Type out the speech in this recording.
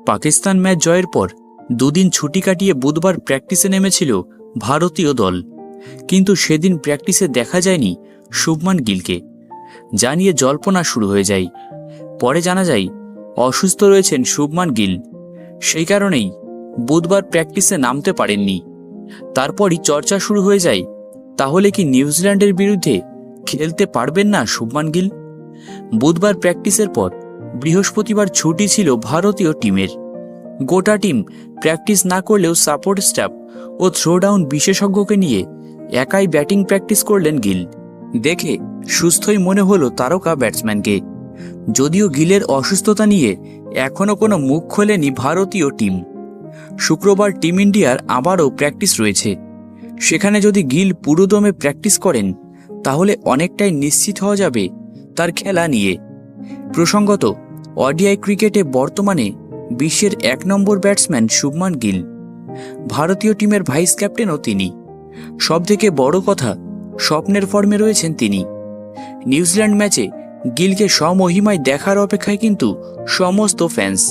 Pakistan match জয়ের পর দুদিন ছুটি কাটিয়ে বুধবার প্র্যাকটিসে নেমেছিল ভারতীয় দল, কিন্তু সেদিন প্র্যাকটিসে দেখা যায়নি শুভমান গিলকে। জানিয়ে জল্পনা শুরু হয়ে যায়। পরে জানা যায় অসুস্থ রয়েছেন শুভমান গিল, সেই কারণেই বুধবার প্র্যাকটিসে নামতে পারেননি। তারপরই চর্চা শুরু হয়ে যায়, তাহলে কি নিউজিল্যান্ডের বিরুদ্ধে খেলতে পারবেন না শুভমান গিল? বুধবার প্র্যাকটিসের পর বৃহস্পতিবার ছুটি ছিল ভারতীয় টিমের। গোটা টিম প্র্যাকটিস না করলেও সাপোর্ট স্টাফ ও থ্রোডাউন বিশেষজ্ঞকে নিয়ে একাই ব্যাটিং প্র্যাকটিস করলেন গিল। দেখে সুস্থই মনে হলো তারকা ব্যাটসম্যানকে। যদিও গিলের অসুস্থতা নিয়ে এখনও কোনো মুখ খোলেনি ভারতীয় টিম। শুক্রবার টিম ইন্ডিয়ার আবারও প্র্যাকটিস রয়েছে। সেখানে যদি গিল পুরোদমে প্র্যাকটিস করেন, তাহলে অনেকটাই নিশ্চিত হওয়া যাবে তার খেলা নিয়ে। প্রসঙ্গত, ওডিআই ক্রিকেটে বর্তমানে বিশ্বের 1 নম্বর ব্যাটসম্যান শুভমান গিল। ভারতীয় টিমের ভাইস ক্যাপ্টেনও তিনি। সবথেকে বড় কথা, স্বপ্নের ফর্মে রয়েছেন তিনি। নিউজিল্যান্ড ম্যাচে গিলকে স্বমহিমায় দেখার অপেক্ষায় কিন্তু সমস্ত ফ্যান্স।